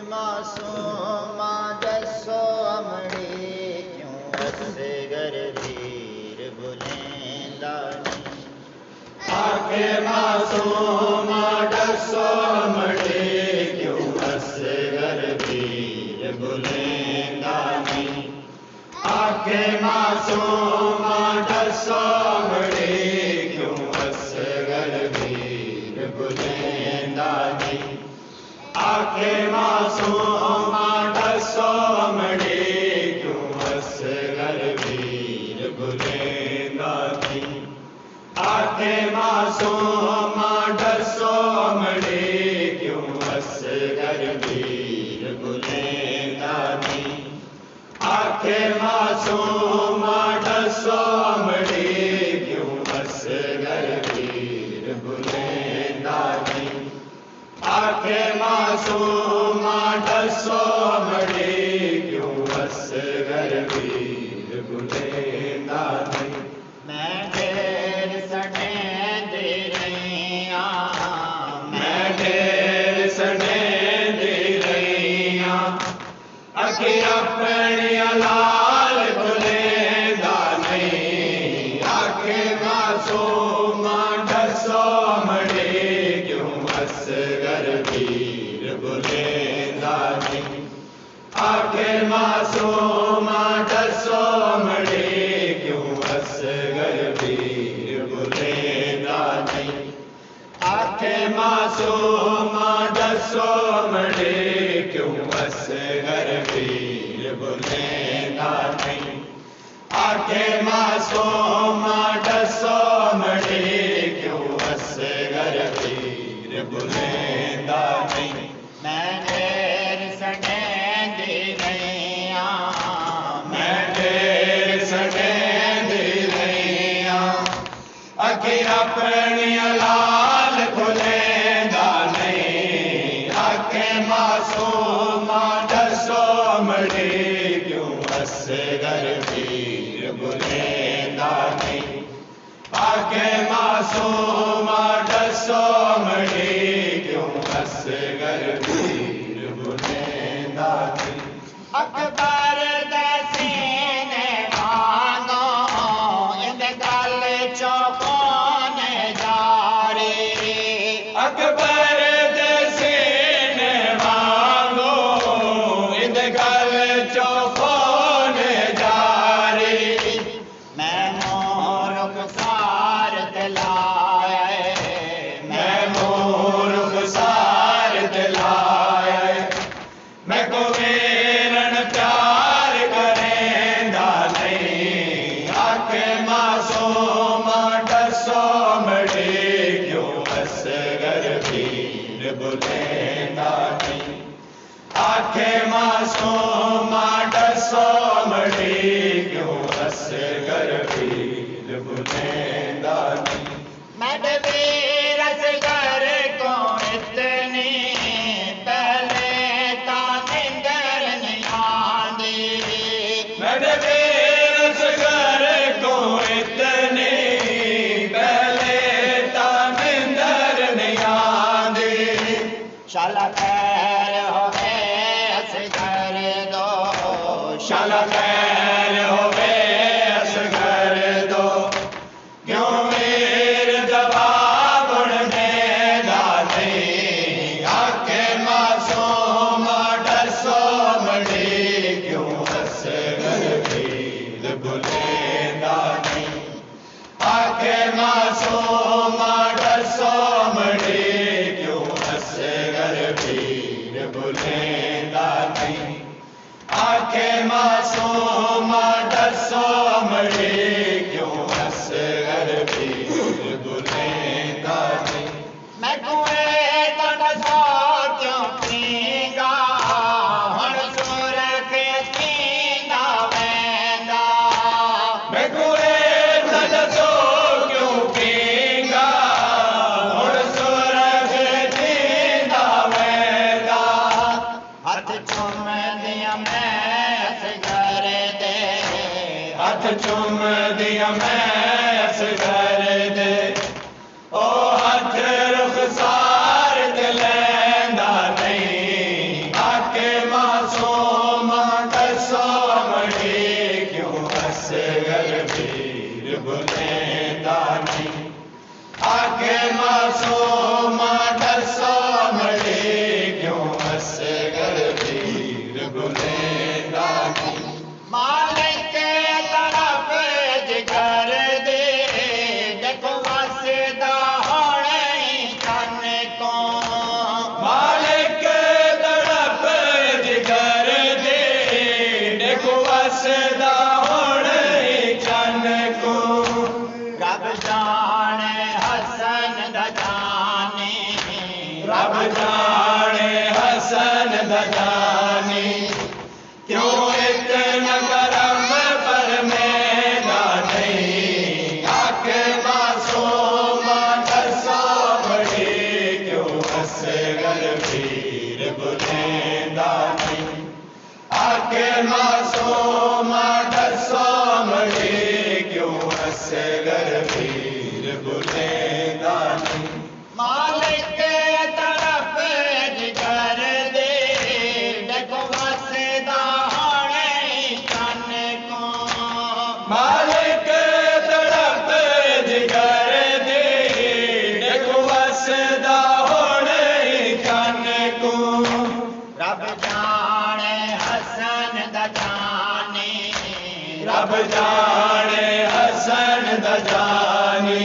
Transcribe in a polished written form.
मासूमा जसो अमड़ी क्यों असगर वीर बुलेंदा नहीं। आखे मासूमा जसो अमड़ी क्यों असगर वीर बुलेंदा नहीं। आखे मासूमा जसो अमड़ी क्यों असगर वीर बुलेंदा नहीं। आखे मासूमा जसो अमड़ी क्यों असगर वीर बुलेंदा नहीं। आखे मासूमा जसो अमड़ी क्यों असगर वीर बुलेंदा नहीं। आखे मासूमा जसो अमड़ी क्यों असगर वीर बुलेंदा नहीं। आखे मासूमा जसो अमड़ी क्यों असगर वीर बुलेंदा नहीं। मैं ढेर सने दे रहिया, मैं ढेर सने दे रहिया। अखी अपनी लाल बुलेंदा नहीं। आखे मासूमा जसो अमड़ी क्यों असगर वीर बुलेंदा नहीं। आखे मासूमा जसो अमड़ी क्यों असगर वीर बुलेंदा नहीं। आखे मासूमा जसो अमड़ी क्यों असगर वीर बुलेंदा नहीं। आखे मासूमा जसो अमड़ी क्यों असगर वीर बुलेंदा नहीं। मैं ढेर सने दे रहिया, मैं ढेर सने दे रहिया। अखी अपनी लाल बुलेंदा नहीं। आखे मासूमा जसो अमड़ी क्यों असगर वीर बुलेंदा नहीं। आखे मासूमा जसो अमड़ी क्यों असगर वीर बुलेंदा नहीं। अकबर दे सीने वांगो इंद गल चौकोन जारी। अकबर दे सीने वांगो इंद गल चौकोन जारी। मैं मोरुख सार दिलाए, मैं मोरुख सार दिलाए। मैं को वीरन प्यार करेंदा नहीं। आखे मासूमा जसो अमड़ी क्यों असगर वीर बुलेंदा नहीं। आखे मासूमा जसो अमड़ी क्यों असगर वीर बुलेंदा नहीं। मैं वीर असगर को इतनी पहले ता निंदर नहीं आंदी। मेरे वीर असगर को इतनी पहले ता निंदर नहीं आंदी। शाला खैर होवे असगर दो, शाला खैर होवे असगर दो। क्यों वीर जवाब देंदा नहीं। आखे मासूमा जसो अमड़ी क्यों असगर वीर बुलेंदा नहीं। आखे मासूमा जसो अमड़ी क्यों असगर वीर बुलेंदा नहीं। आखे मासूमा जसो अमड़ी क्यों असगर वीर बुलेंदा नहीं। मैं कुएं तक सो क्यों पींगा, हुण सूरख थींदा वेंदा। मैं कुएं तक सो क्यों पींगा, हुण सूरख थींदा वेंदा। हथ चुम दिया मैं असगर दे, हथ चुम दिया मैं असगर दे। ओ हथ रुखसार ते लैंदा नहीं। आके असगर पीर बुलेंदा नहीं। मालिक तरफ जिगर दे देखो वसदा होने चन को। मालिक तड़प जिगर दे देखो वसदा होने चन को। रब जाने हसन दजानी, रब जाने हसन दजानी, क्यों इतना करम फरमेगा नहीं। आके मासूम दसो बड़ी, क्यों असगर पीर बुलेंदा नहीं। आके मासूम दसो बड़ी, क्यों असगर पीर बुलेंदा नहीं। मालिक तरफ जिगर दे देखो वसदा होने चन को। मालिक तड़प जिगर दे देखो वसदा होने चन को। रब जाने हसन दजानी, रब जाने हसन दजानी,